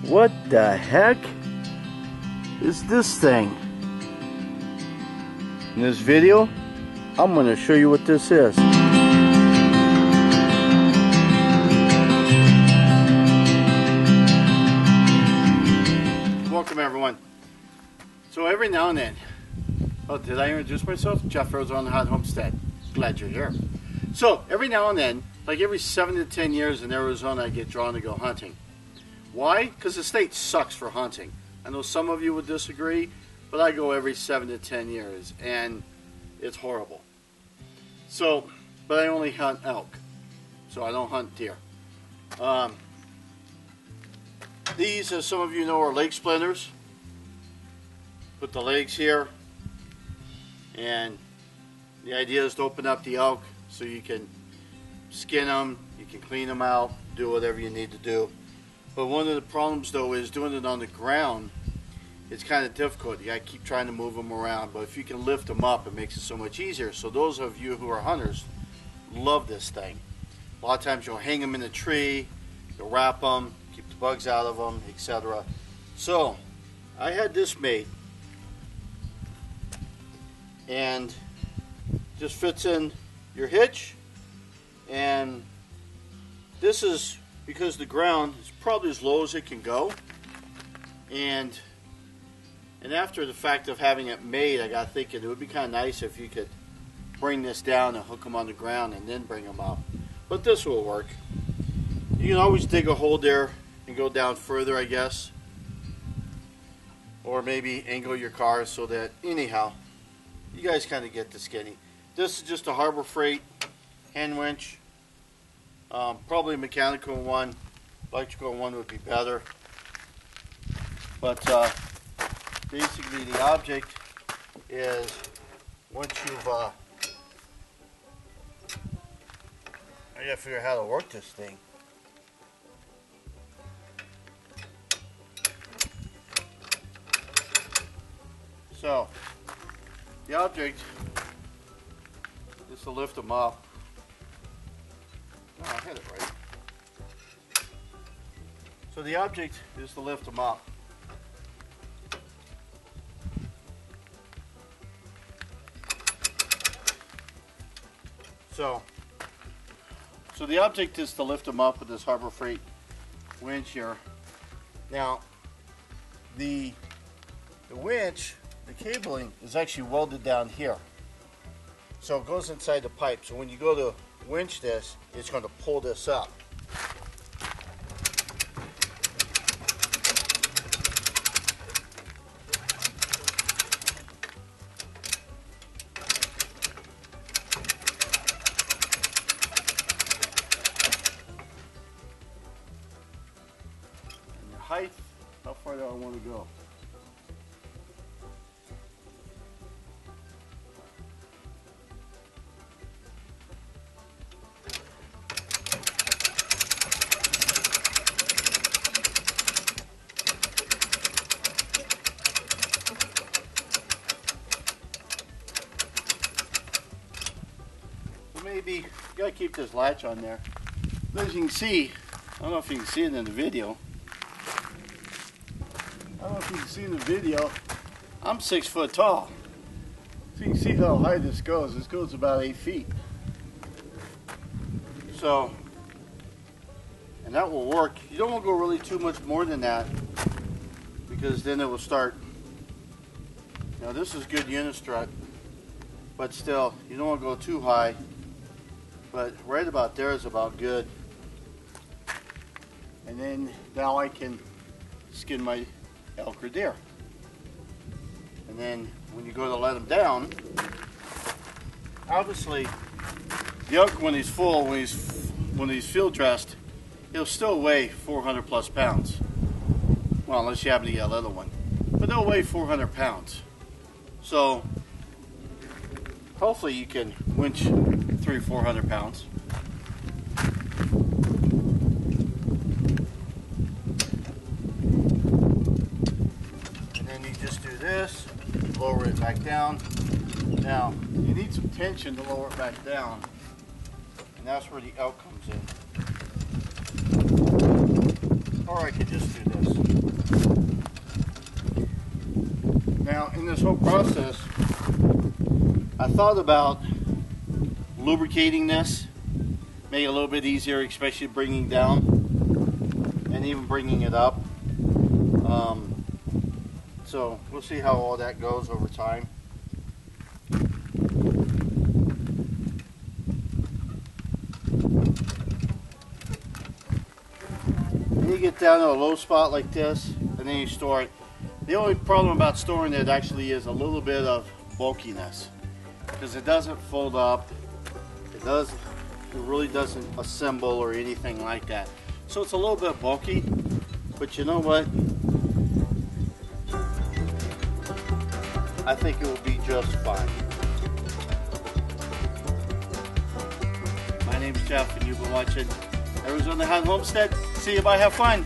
What the heck is this thing? In this video, I'm going to show you what this is. Welcome everyone. So every now and then, did I introduce myself? Jeff ArizonaHotHomestead. Glad you're here. So every now and then, like every 7 to 10 years in Arizona, I get drawn to go hunting. Why? Because the state sucks for hunting. I know some of you would disagree, but I go every 7 to 10 years, and it's horrible. So, but I only hunt elk, so I don't hunt deer. These, as some of you know, are leg splinters. Put the legs here, and the idea is to open up the elk so you can skin them, you can clean them out, do whatever you need to do. But one of the problems though is doing it on the ground, it's kind of difficult. You gotta keep trying to move them around, but if you can lift them up, it makes it so much easier. So those of you who are hunters love this thing. A lot of times you'll hang them in a tree, you'll wrap them, keep the bugs out of them, etc. So I had this made, and just fits in your hitch, and this is because the ground is probably as low as it can go, and after the fact of having it made, I got thinking it would be kind of nice if you could bring this down and hook them on the ground and then bring them up. But this will work. You can always dig a hole there and go down further, I guess, or maybe angle your car so that, anyhow, you guys kind of get the skinny. This is just a Harbor Freight hand winch. Probably a mechanical one. Electrical one would be better. But basically the object is, once you've I gotta figure out how to work this thing. So the object is to lift them up. Oh, I had it right. So the object is to lift them up. So the object is to lift them up with this Harbor Freight winch here. Now, the winch, the cabling is actually welded down here. So it goes inside the pipe. So when you go to winch this, it's going to pull this up. And the height, how far do I want to go? Maybe you gotta keep this latch on there. But as you can see, I don't know if you can see it in the video. I'm 6 foot tall. So you can see how high this goes. This goes about 8 feet. So, and that will work. You don't want to go really too much more than that, because then it will start. Now this is good unistrut, but still, you don't want to go too high. But right about there is about good. And then now I can skin my elk or deer. And then when you go to let them down, obviously the elk, when he's full, when he's field dressed, he'll still weigh 400 plus pounds. Well, unless you happen to get a little one. But they'll weigh 400 pounds. So hopefully you can winch 300-400 pounds. And then you just do this, lower it back down. Now, you need some tension to lower it back down. And that's where the elk comes in. Or I could just do this. in this whole process, I thought about lubricating this, make it a little bit easier, especially bringing down and even bringing it up. So we'll see how all that goes over time. When you get down to a low spot like this, and then you store it, the only problem about storing it actually is a little bit of bulkiness, because it doesn't fold up. It really doesn't assemble or anything like that. So it's a little bit bulky, but you know what? I think it will be just fine. My name's Jeff, and you've been watching Arizona Hot Homestead. See you, bye, have fun.